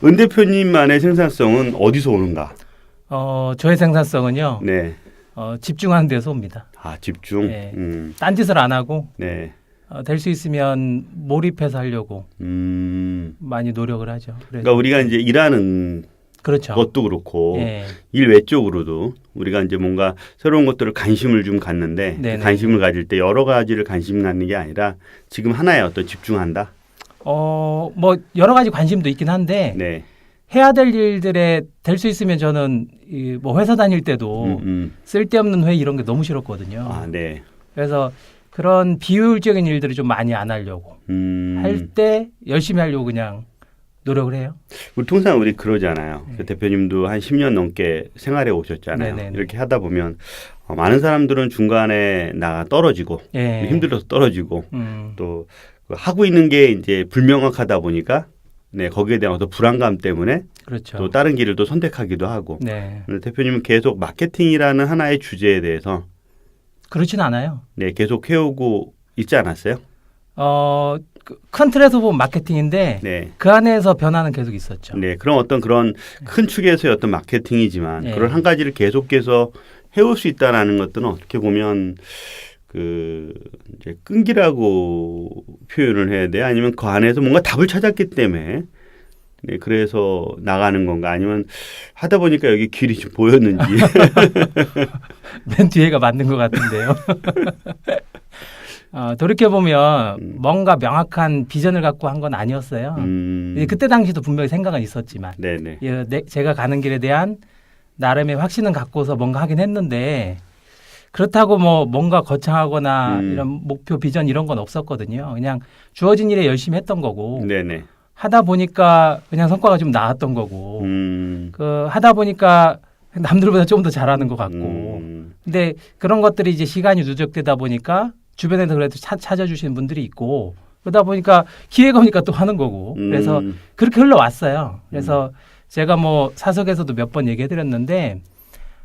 은 대표님만의 생산성은 어디서 오는가? 저의 생산성은요. 네. 집중하는 데서 옵니다. 아, 집중. 네. 딴 짓을 안 하고 네. 될 수 있으면 몰입해서 하려고 많이 노력을 하죠. 그러니까 우리가 이제 일하는 그렇죠. 것도 그렇고 예. 일 외적으로도 우리가 이제 뭔가 새로운 것들을 관심을 좀 갖는데 그 관심을 가질 때 여러 가지를 관심 갖는 게 아니라 지금 하나에 어떤 집중한다. 뭐 여러 가지 관심도 있긴 한데 네. 해야 될 일들에 될 수 있으면 저는 뭐 회사 다닐 때도 쓸데없는 회의 이런 게 너무 싫었거든요. 아, 네. 그래서 그런 비효율적인 일들을 좀 많이 안 하려고 할 때 열심히 하려고 그냥 노력을 해요. 통상 우리 그러잖아요. 그 대표님도 한 10년 넘게 생활해 오셨잖아요. 네네네. 이렇게 하다 보면 많은 사람들은 중간에 나가 떨어지고 예. 힘들어서 떨어지고 또 하고 있는 게 이제 불명확하다 보니까 네, 거기에 대한 어떤 불안감 때문에 그렇죠. 또 다른 길을 또 선택하기도 하고. 네. 대표님은 계속 마케팅이라는 하나의 주제에 대해서 그렇진 않아요. 네, 계속 해오고 있지 않았어요? 큰 틀에서 보면 마케팅인데 네. 그 안에서 변화는 계속 있었죠. 네, 그런 큰 축에서의 어떤 마케팅이지만 네. 그런 한 가지를 계속해서 해올 수 있다라는 것들은 어떻게 보면 이제 끈기라고 표현을 해야 돼? 아니면 그 안에서 뭔가 답을 찾았기 때문에 네, 그래서 나가는 건가? 아니면 하다 보니까 여기 길이 좀 보였는지. 맨 뒤에가 맞는 것 같은데요. 돌이켜보면 뭔가 명확한 비전을 갖고 한 건 아니었어요. 그때 당시도 분명히 생각은 있었지만 네네. 제가 가는 길에 대한 나름의 확신은 갖고서 뭔가 하긴 했는데 그렇다고 뭐 뭔가 거창하거나 이런 목표 비전 이런 건 없었거든요. 그냥 주어진 일에 열심히 했던 거고 네네. 하다 보니까 그냥 성과가 좀 나왔던 거고 하다 보니까 남들보다 조금 더 잘하는 것 같고 근데 그런 것들이 이제 시간이 누적되다 보니까 주변에서 그래도 찾아주시는 분들이 있고 그러다 보니까 기회가 오니까 또 하는 거고 그래서 그렇게 흘러왔어요. 그래서 제가 뭐 사석에서도 몇 번 얘기해드렸는데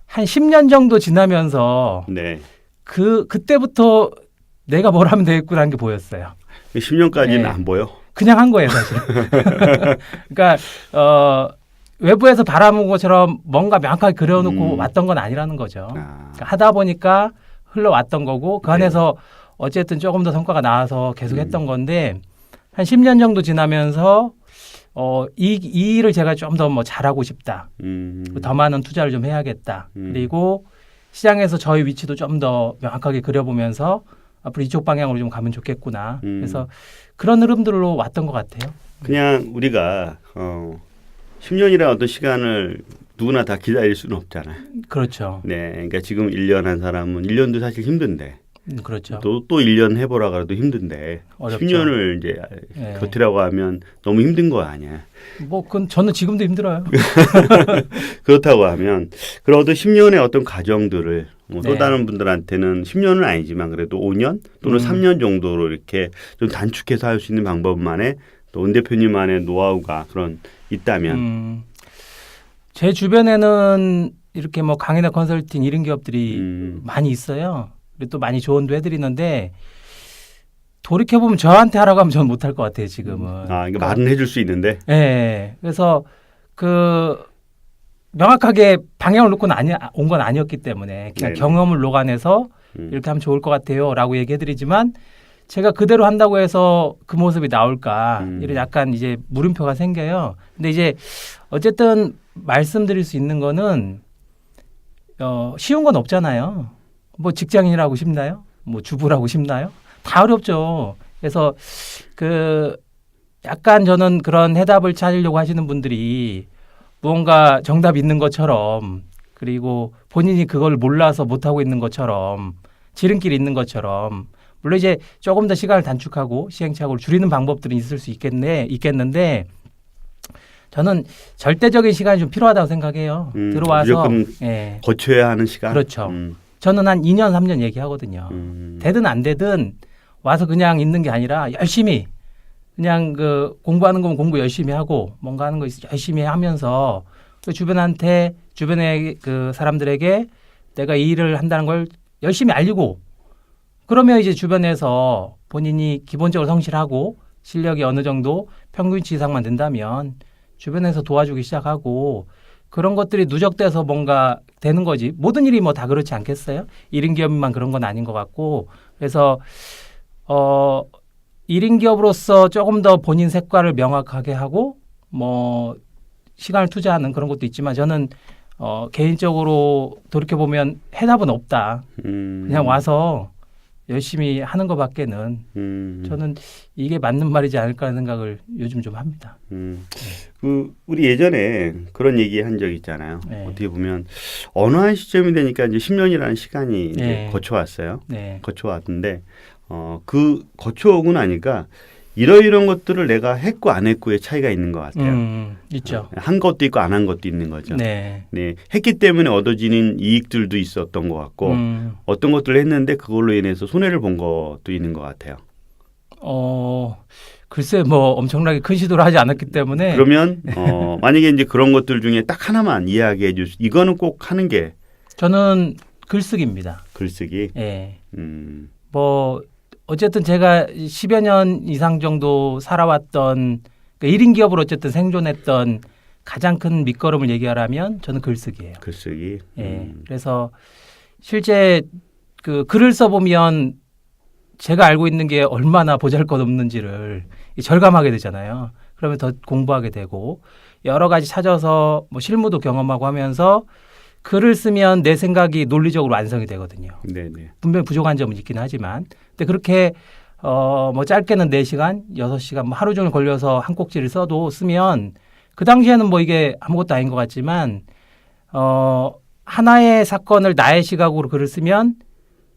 한 10년 정도 지나면서 네. 그때부터 내가 뭘 하면 되겠구나라는 게 보였어요. 10년까지는 네. 안 보여? 그냥 한 거예요, 사실. 그러니까 외부에서 바라본 것처럼 뭔가 명확하게 그려놓고 왔던 건 아니라는 거죠. 그러니까 하다 보니까 흘러왔던 거고 그 안에서 어쨌든 조금 더 성과가 나와서 계속 했던 건데 한 10년 정도 지나면서 이 일을 제가 좀 더 뭐 잘하고 싶다. 더 많은 투자를 좀 해야겠다. 그리고 시장에서 저희 위치도 좀 더 명확하게 그려보면서 앞으로 이쪽 방향으로 좀 가면 좋겠구나. 그래서 그런 흐름들로 왔던 것 같아요. 그냥 우리가 10년이라는 어떤 시간을 누구나 다 기다릴 수는 없잖아요. 그렇죠. 네, 그러니까 지금 1년 한 사람은 1년도 사실 힘든데 그렇죠. 또 1년 해보라 그래도 힘든데 어렵죠. 10년을 이제 버티라고 하면 너무 힘든 거 아니야. 뭐 그건 저는 지금도 힘들어요. 그렇다고 하면 그런 어떤 10년의 어떤 과정들을 또 네. 다른 분들한테는 10년은 아니지만 그래도 5년 또는 3년 정도로 이렇게 좀 단축해서 할 수 있는 방법만의 또 은 대표님만의 노하우가 그런 있다면 제 주변에는 이렇게 뭐 강의나 컨설팅 이런 기업들이 많이 있어요. 그리고 또 많이 조언도 해드리는데 돌이켜보면 저한테 하라고 하면 저는 못할 것 같아요, 지금은. 이거 말은 해줄 수 있는데. 네. 그래서 명확하게 방향을 놓고는 온 건 아니었기 때문에 그냥 네네. 경험을 녹아내서 이렇게 하면 좋을 것 같아요 라고 얘기해드리지만 제가 그대로 한다고 해서 그 모습이 나올까 이런 약간 이제 물음표가 생겨요. 근데 이제 어쨌든 말씀드릴 수 있는 거는 쉬운 건 없잖아요. 뭐 직장인이라고 싶나요? 뭐 주부라고 싶나요? 다 어렵죠. 그래서 약간 저는 그런 해답을 찾으려고 하시는 분들이 무언가 정답이 있는 것처럼 그리고 본인이 그걸 몰라서 못하고 있는 것처럼 지름길이 있는 것처럼 물론 이제 조금 더 시간을 단축하고 시행착오를 줄이는 방법들은 있을 수 있겠는데 저는 절대적인 시간이 좀 필요하다고 생각해요. 들어와서 거쳐야 하는 시간. 그렇죠. 저는 한 2년 3년 얘기하거든요. 되든 안 되든 와서 그냥 있는 게 아니라 열심히 그냥 공부하는 거면 공부 열심히 하고 뭔가 하는 거 열심히 하면서 주변의 사람들에게 내가 이 일을 한다는 걸 열심히 알리고 그러면 이제 주변에서 본인이 기본적으로 성실하고 실력이 어느 정도 평균치 이상만 된다면 주변에서 도와주기 시작하고 그런 것들이 누적돼서 뭔가 되는 거지. 모든 일이 뭐 다 그렇지 않겠어요? 1인 기업만 그런 건 아닌 것 같고 그래서 1인 기업으로서 조금 더 본인 색깔을 명확하게 하고 뭐 시간을 투자하는 그런 것도 있지만 저는 개인적으로 돌이켜보면 해답은 없다. 그냥 와서 열심히 하는 것밖에는 저는 이게 맞는 말이지 않을까 하는 생각을 요즘 좀 합니다. 우리 예전에 그런 얘기 한 적 있잖아요. 네. 어떻게 보면 어느 한 시점이 되니까 이제 10년이라는 시간이 이제 네. 거쳐왔어요. 네. 거쳐왔는데 그 거쳐오고 나니까 이런 것들을 내가 했고 안 했고의 차이가 있는 것 같아요. 있죠. 한 것도 있고 안 한 것도 있는 거죠. 네. 네, 했기 때문에 얻어지는 이익들도 있었던 것 같고 어떤 것들을 했는데 그걸로 인해서 손해를 본 것도 있는 것 같아요. 글쎄 뭐 엄청나게 큰 시도를 하지 않았기 때문에 그러면 만약에 이제 그런 것들 중에 딱 하나만 이야기해 줄 수, 이거는 꼭 하는 게 저는 글쓰기입니다. 글쓰기. 예. 뭐 어쨌든 제가 10여 년 이상 정도 살아왔던 그러니까 1인 기업으로 어쨌든 생존했던 가장 큰 밑거름을 얘기하라면 저는 글쓰기예요. 글쓰기. 예. 그래서 실제 그 글을 써보면 제가 알고 있는 게 얼마나 보잘것없는지를 절감하게 되잖아요. 그러면 더 공부하게 되고 여러 가지 찾아서 뭐 실무도 경험하고 하면서 글을 쓰면 내 생각이 논리적으로 완성이 되거든요. 네네. 분명히 부족한 점은 있긴 하지만 근데 그렇게 뭐 짧게는 4시간, 6시간 뭐 하루 종일 걸려서 한 꼭지를 써도 쓰면 그 당시에는 뭐 이게 아무것도 아닌 것 같지만 하나의 사건을 나의 시각으로 글을 쓰면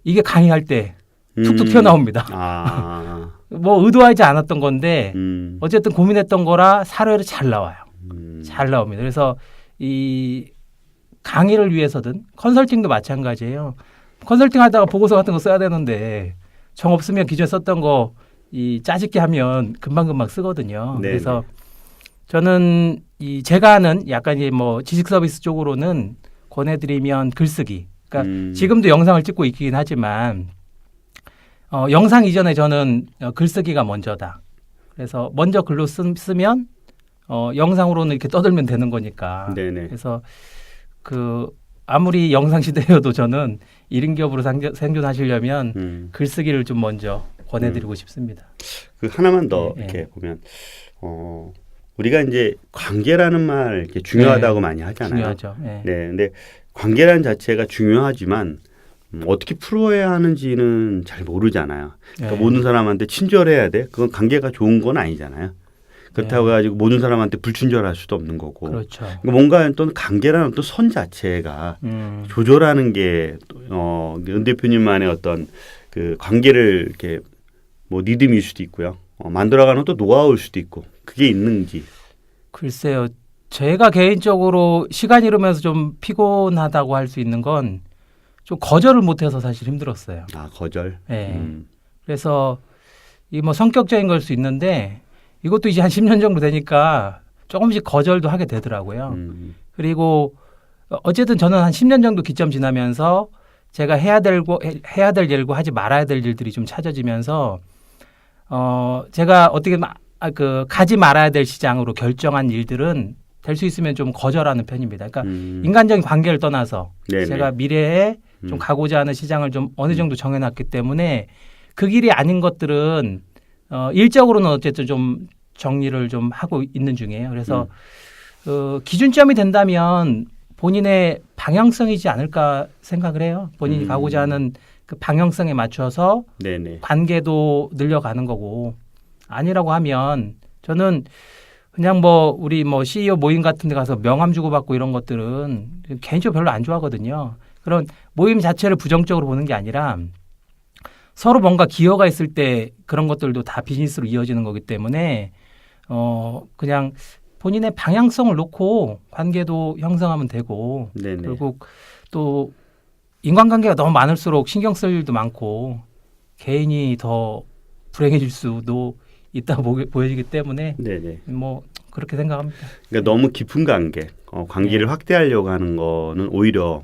이게 강의할 때 툭툭 튀어나옵니다. 뭐 의도하지 않았던 건데 어쨌든 고민했던 거라 사례로 잘 나와요. 잘 나옵니다. 그래서 이 강의를 위해서든 컨설팅도 마찬가지예요. 컨설팅 하다가 보고서 같은 거 써야 되는데 정 없으면 기존에 썼던 거 이 짜집기 하면 금방금방 쓰거든요. 네네. 그래서 저는 제가 하는 약간 뭐 지식 서비스 쪽으로는 권해드리면 글쓰기. 그러니까 지금도 영상을 찍고 있긴 하지만 영상 이전에 저는 글쓰기가 먼저다. 그래서 먼저 글로 쓰면 영상으로는 이렇게 떠들면 되는 거니까. 네네. 그래서 아무리 영상 시대여도 저는 1인 기업으로 생존하시려면 글쓰기를 좀 먼저 권해드리고 싶습니다. 그 하나만 더 네, 이렇게 보면 우리가 이제 관계라는 말 이렇게 중요하다고 네, 많이 하잖아요. 중요하죠. 네. 네, 근데 관계라는 자체가 중요하지만 어떻게 풀어야 하는지는 잘 모르잖아요. 그러니까 네. 모든 사람한테 친절해야 돼. 그건 관계가 좋은 건 아니잖아요. 그렇다고 해가지고 모든 사람한테 불친절할 수도 없는 거고. 그렇죠. 그러니까 뭔가 또 관계라는 또 선 자체가 조절하는 게 은 대표님만의 어떤 그 관계를 이렇게 뭐 리듬일 수도 있고요. 만들어가는 또 노하우일 수도 있고 그게 있는지. 글쎄요. 제가 개인적으로 시간 잃으면서 좀 피곤하다고 할 수 있는 건 좀 거절을 못해서 사실 힘들었어요. 아, 거절. 네. 그래서 이 뭐 성격적인 걸 수 있는데 이것도 이제 한 10년 정도 되니까 조금씩 거절도 하게 되더라고요. 그리고 어쨌든 저는 한 10년 정도 기점 지나면서 제가 해야 될 일과 하지 말아야 될 일들이 좀 찾아지면서 제가 어떻게 가지 말아야 될 시장으로 결정한 일들은 될 수 있으면 좀 거절하는 편입니다. 그러니까 인간적인 관계를 떠나서 네네. 제가 미래에 좀 가고자 하는 시장을 좀 어느 정도 정해놨기 때문에 그 길이 아닌 것들은 일적으로는 어쨌든 좀 정리를 좀 하고 있는 중이에요. 그래서 기준점이 된다면 본인의 방향성이지 않을까 생각을 해요. 본인이 가고자 하는 그 방향성에 맞춰서 네네. 관계도 늘려가는 거고 아니라고 하면 저는 그냥 뭐 우리 뭐 CEO 모임 같은 데 가서 명함 주고받고 이런 것들은 개인적으로 별로 안 좋아하거든요. 그런 모임 자체를 부정적으로 보는 게 아니라 서로 뭔가 기여가 있을 때 그런 것들도 다 비즈니스로 이어지는 거기 때문에 그냥 본인의 방향성을 놓고 관계도 형성하면 되고 네네. 결국 또 인간관계가 너무 많을수록 신경 쓸 일도 많고 개인이 더 불행해질 수도 있다고 보여지기 때문에 네네. 뭐 그렇게 생각합니다. 그러니까 너무 깊은 관계, 관계를 확대하려고 하는 거는 오히려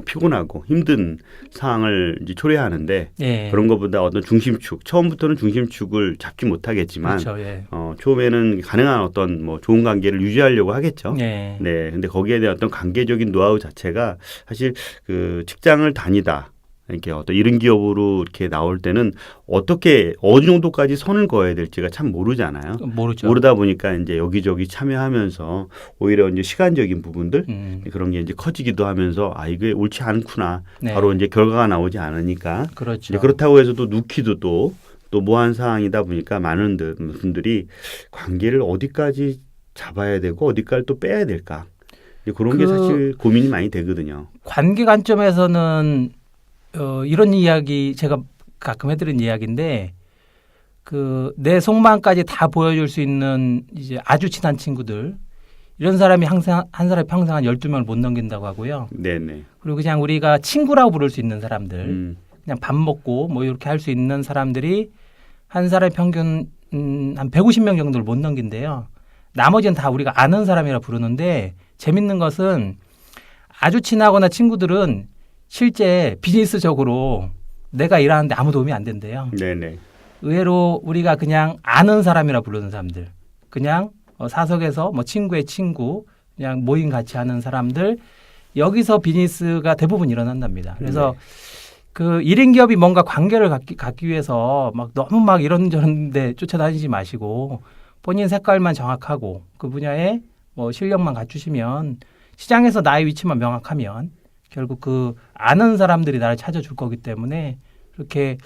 피곤하고 힘든 상황을 이제 초래하는데 예. 그런 것보다 어떤 중심축 처음부터는 중심축을 잡지 못하겠지만 그렇죠. 예. 처음에는 가능한 어떤 뭐 좋은 관계를 유지하려고 하겠죠. 예. 네, 근데 거기에 대한 어떤 관계적인 노하우 자체가 사실 그 직장을 다니다 이렇게 어떤 이른 기업으로 이렇게 나올 때는 어떻게 어느 정도까지 선을 그어야 될지가 참 모르잖아요. 모르죠. 모르다 보니까 이제 여기저기 참여하면서 오히려 이제 시간적인 부분들 그런 게 이제 커지기도 하면서 아 이게 옳지 않구나. 네. 바로 이제 결과가 나오지 않으니까. 그렇죠. 이제 그렇다고 해서 또 누키도 또 모호한 상황이다 보니까 많은 분들이 관계를 어디까지 잡아야 되고 어디까지 또 빼야 될까. 그런 게 사실 고민이 많이 되거든요. 관계 관점에서는 이런 이야기 제가 가끔 해드린 이야기인데 그 내 속마음까지 다 보여줄 수 있는 이제 아주 친한 친구들 이런 사람이 항상 한 사람이 평생 한 12명을 못 넘긴다고 하고요. 네네. 그리고 그냥 우리가 친구라고 부를 수 있는 사람들 그냥 밥 먹고 뭐 이렇게 할 수 있는 사람들이 한 사람의 평균 한 150명 정도를 못 넘긴대요. 나머지는 다 우리가 아는 사람이라 부르는데 재밌는 것은 아주 친하거나 친구들은 실제 비즈니스적으로 내가 일하는데 아무 도움이 안 된대요. 네네. 의외로 우리가 그냥 아는 사람이라 부르는 사람들, 그냥 사석에서 뭐 친구의 친구, 그냥 모임 같이 하는 사람들 여기서 비즈니스가 대부분 일어난답니다. 그래서 그 1인 기업이 뭔가 관계를 갖기 위해서 막 너무 막 이런저런 데 쫓아다니지 마시고 본인 색깔만 정확하고 그 분야에 뭐 실력만 갖추시면 시장에서 나의 위치만 명확하면 결국 그 아는 사람들이 나를 찾아줄 거기 때문에 그렇게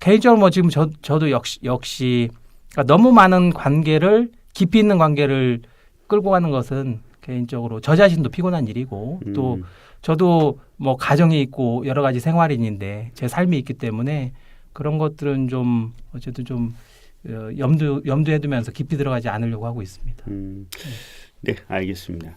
개인적으로 뭐 지금 저도 역시 그러니까 너무 많은 관계를 깊이 있는 관계를 끌고 가는 것은 개인적으로 저 자신도 피곤한 일이고 또 저도 뭐 가정이 있고 여러 가지 생활인인데 제 삶이 있기 때문에 그런 것들은 좀 어쨌든 좀 염두에 두면서 깊이 들어가지 않으려고 하고 있습니다. 네, 알겠습니다.